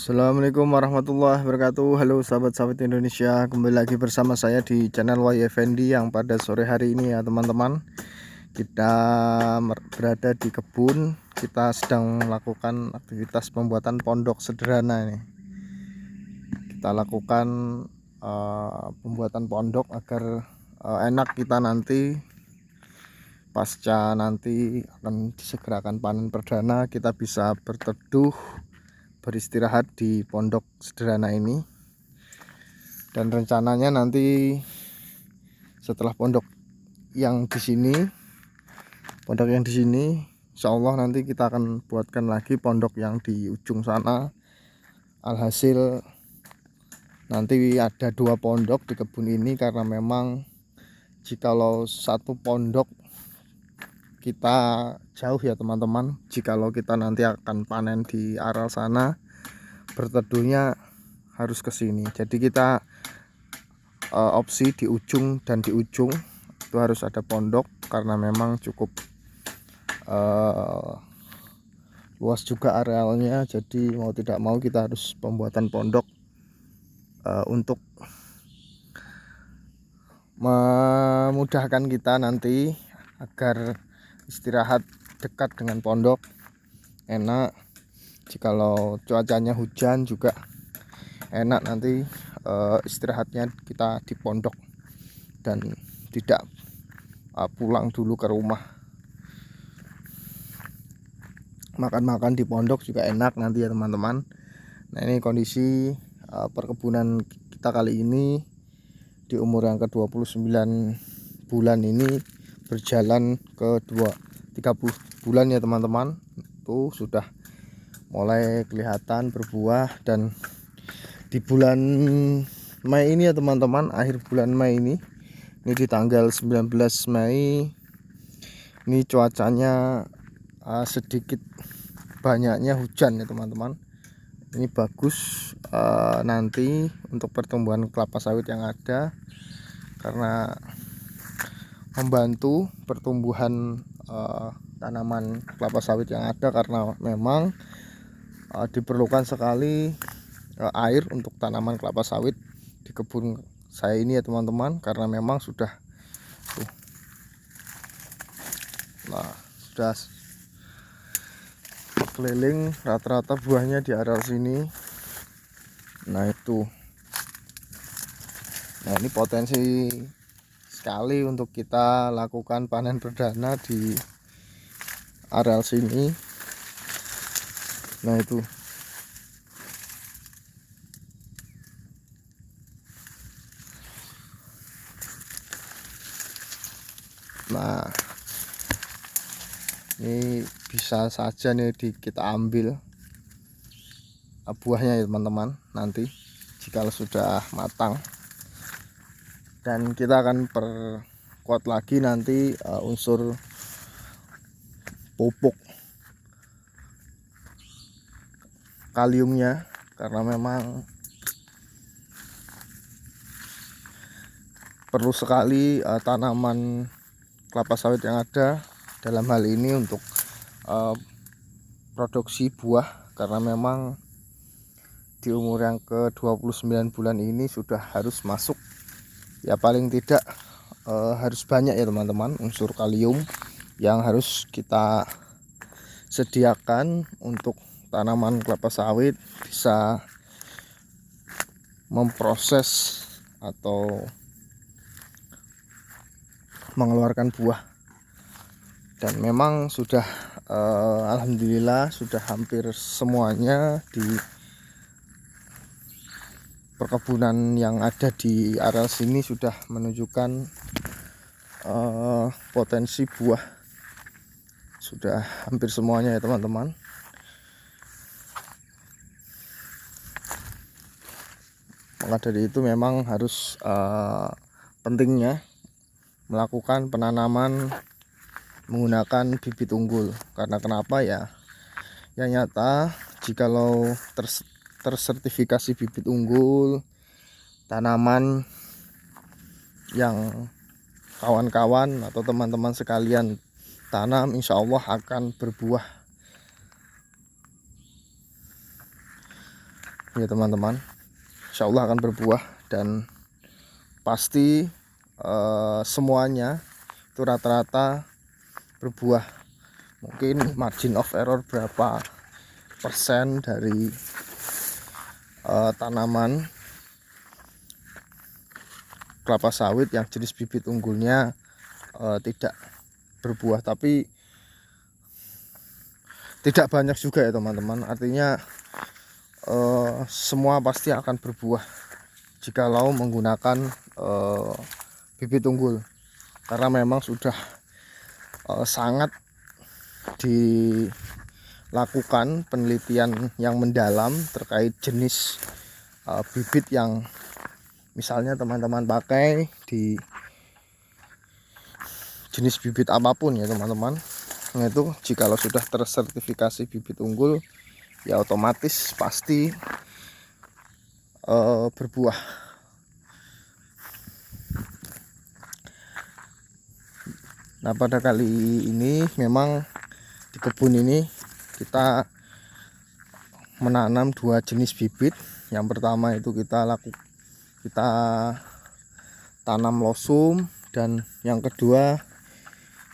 Assalamualaikum warahmatullahi wabarakatuh. Halo sahabat-sahabat Indonesia, kembali lagi bersama saya di channel Y Effendi yang pada sore hari ini ya teman-teman, kita berada di kebun. Kita sedang melakukan aktivitas pembuatan pondok sederhana ini. Kita lakukan pembuatan pondok agar enak kita nanti pasca nanti akan disegerakan panen perdana, kita bisa berteduh, beristirahat di pondok sederhana ini. Dan rencananya nanti setelah pondok yang di sini, insya Allah nanti kita akan buatkan lagi pondok yang di ujung sana. Alhasil nanti ada 2 pondok di kebun ini, karena memang jikalau satu pondok kita jauh ya teman-teman, jikalau kita nanti akan panen di areal sana, berteduhnya harus ke sini. Jadi kita opsi di ujung dan di ujung itu harus ada pondok, karena memang cukup luas juga arealnya. Jadi mau tidak mau kita harus pembuatan pondok untuk memudahkan kita nanti agar istirahat dekat dengan pondok enak. Jikalau cuacanya hujan juga enak nanti istirahatnya kita di pondok dan tidak pulang dulu ke rumah. Makan-makan di pondok juga enak nanti ya teman-teman. Nah, ini kondisi perkebunan kita kali ini di umur yang ke-29 bulan ini, berjalan ke 30 bulan ya teman-teman. Itu sudah mulai kelihatan berbuah, dan di bulan Mei ini ya teman-teman, akhir bulan Mei ini di tanggal 19 Mei ini cuacanya sedikit banyaknya hujan ya teman-teman. Ini bagus nanti untuk pertumbuhan kelapa sawit yang ada, karena membantu pertumbuhan tanaman kelapa sawit yang ada, karena memang diperlukan sekali air untuk tanaman kelapa sawit di kebun saya ini ya teman-teman, karena memang sudah sudah keliling rata-rata buahnya di areal sini. Nah ini potensi sekali untuk kita lakukan panen perdana di areal sini. Nah ini bisa saja nih kita ambil buahnya ya teman-teman, nanti jika sudah matang. Dan kita akan perkuat lagi nanti unsur pupuk kaliumnya, karena memang perlu sekali tanaman kelapa sawit yang ada dalam hal ini untuk produksi buah, karena memang di umur yang ke-29 bulan ini sudah harus masuk ya, paling tidak harus banyak ya teman-teman unsur kalium yang harus kita sediakan untuk tanaman kelapa sawit bisa memproses atau mengeluarkan buah. Dan memang sudah alhamdulillah sudah hampir semuanya di perkebunan yang ada di areal sini sudah menunjukkan potensi buah, sudah hampir semuanya ya teman-teman. Maka dari itu memang harus pentingnya melakukan penanaman menggunakan bibit unggul. Karena kenapa ya? Yang nyata jikalau tersertifikasi bibit unggul, tanaman yang kawan-kawan atau teman-teman sekalian tanam, insya Allah akan berbuah ya teman-teman. Insya Allah akan berbuah dan pasti semuanya itu rata-rata berbuah. Mungkin margin of error berapa persen dari tanaman kelapa sawit yang jenis bibit unggulnya tidak berbuah, tapi tidak banyak juga ya teman-teman. Artinya semua pasti akan berbuah jikalau menggunakan bibit unggul, karena memang sudah sangat dilakukan penelitian yang mendalam terkait jenis bibit yang misalnya teman-teman pakai di jenis bibit apapun ya teman-teman. Nah itu jikalau sudah tersertifikasi bibit unggul ya otomatis pasti berbuah. Nah pada kali ini memang di kebun ini kita menanam dua jenis bibit. Yang pertama itu kita tanam losum, dan yang kedua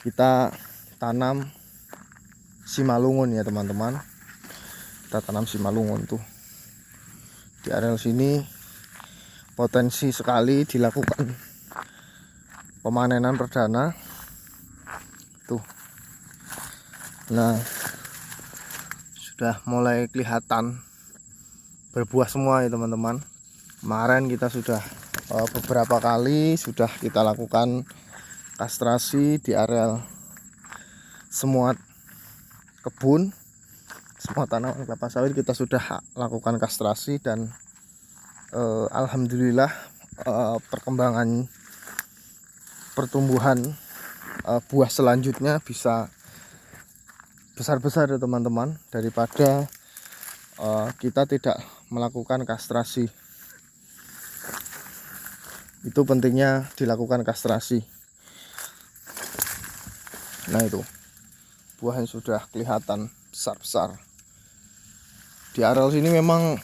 kita tanam simalungun ya teman-teman. Kita tanam simalungun tuh di area sini, potensi sekali dilakukan pemanenan perdana tuh. Nah sudah mulai kelihatan berbuah semua ya teman-teman. Kemarin kita sudah beberapa kali sudah kita lakukan kastrasi di areal semua kebun, semua tanaman kelapa sawit kita sudah lakukan kastrasi, dan alhamdulillah perkembangan pertumbuhan buah selanjutnya bisa besar-besar ya teman-teman, daripada kita tidak melakukan kastrasi. Itu pentingnya dilakukan kastrasi. Nah itu buahnya sudah kelihatan besar-besar. Di areal sini memang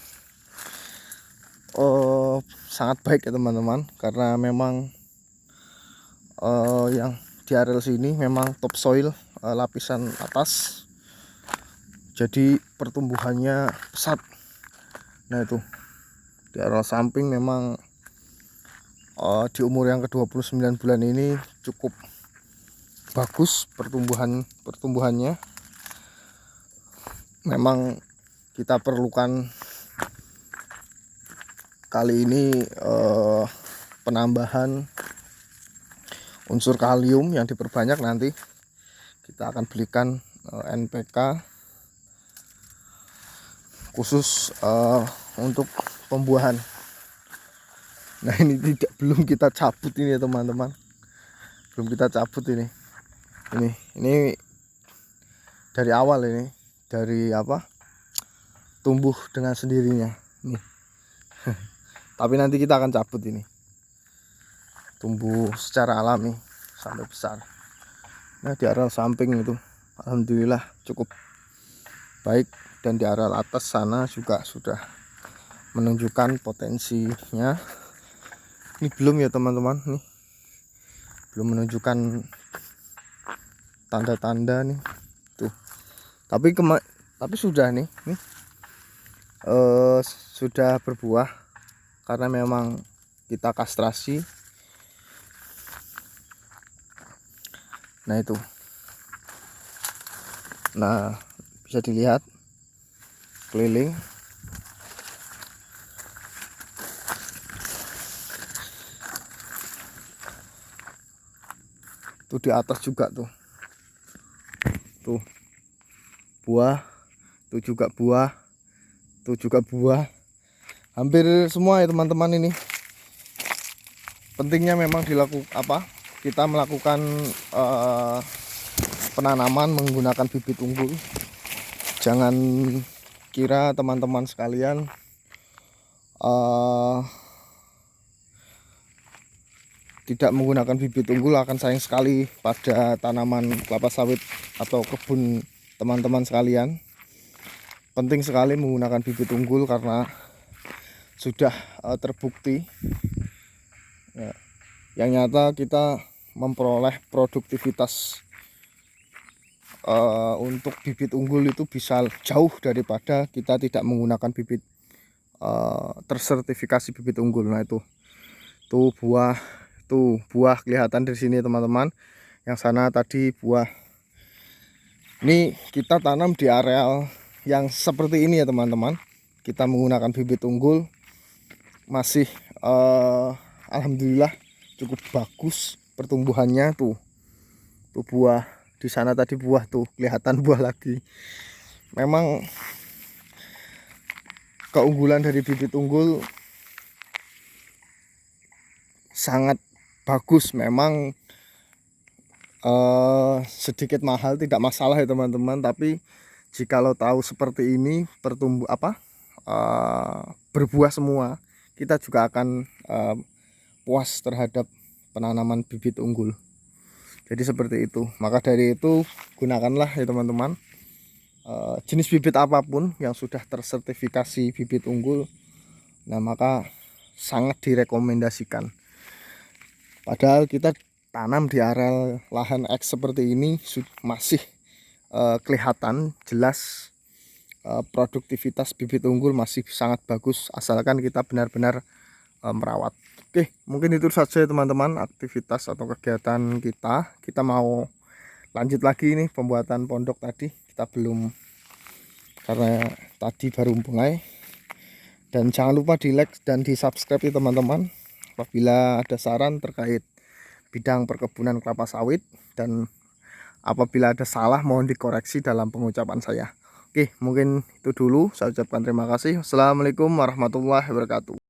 sangat baik ya teman-teman, karena memang yang di areal sini memang topsoil lapisan atas, jadi pertumbuhannya pesat. Nah itu di areal samping memang di umur yang ke-29 bulan ini cukup bagus pertumbuhannya. Memang kita perlukan kali ini penambahan unsur kalium yang diperbanyak. Nanti kita akan belikan NPK khusus untuk pembuahan. Nah ini belum kita cabut ini ya teman-teman, belum kita cabut ini dari awal, ini dari tumbuh dengan sendirinya nih. Tapi nanti kita akan cabut, ini tumbuh secara alami sampai besar. Nah di areal samping itu alhamdulillah cukup baik, dan di areal atas sana juga sudah menunjukkan potensinya. Ini belum ya teman-teman, nih belum menunjukkan tanda-tanda nih tuh. Tapi sudah nih sudah berbuah karena memang kita kastrasi. Nah itu, nah bisa dilihat keliling. Tuh di atas juga tuh buah, tuh juga buah, tuh juga buah, hampir semua ya teman-teman. Ini pentingnya memang kita melakukan penanaman menggunakan bibit unggul. Jangan kira teman-teman sekalian tidak menggunakan bibit unggul akan sayang sekali pada tanaman kelapa sawit atau kebun teman-teman sekalian. Penting sekali menggunakan bibit unggul karena sudah terbukti ya, yang nyata kita memperoleh produktivitas untuk bibit unggul itu bisa jauh daripada kita tidak menggunakan bibit tersertifikasi bibit unggul. Nah itu buah kelihatan di sini teman-teman. Yang sana tadi buah. Ini kita tanam di areal yang seperti ini ya teman-teman. Kita menggunakan bibit unggul, masih alhamdulillah cukup bagus pertumbuhannya. Tuh buah di sana tadi, buah tuh kelihatan buah lagi. Memang keunggulan dari bibit unggul sangat bagus. Memang sedikit mahal, tidak masalah ya teman-teman, tapi jikalau tahu seperti ini berbuah semua, kita juga akan puas terhadap penanaman bibit unggul. Jadi seperti itu. Maka dari itu gunakanlah ya teman-teman jenis bibit apapun yang sudah tersertifikasi bibit unggul. Nah maka sangat direkomendasikan. Padahal kita tanam di areal lahan X seperti ini masih kelihatan jelas produktivitas bibit unggul masih sangat bagus, asalkan kita benar-benar merawat. Oke, mungkin itu saja teman-teman aktivitas atau kegiatan kita. Kita mau lanjut lagi nih pembuatan pondok tadi. Kita belum, karena tadi baru mulai. Dan jangan lupa di like dan di subscribe ya teman-teman. Apabila ada saran terkait bidang perkebunan kelapa sawit, dan apabila ada salah mohon dikoreksi dalam pengucapan saya. Oke, mungkin itu dulu. Saya ucapkan terima kasih. Assalamualaikum warahmatullahi wabarakatuh.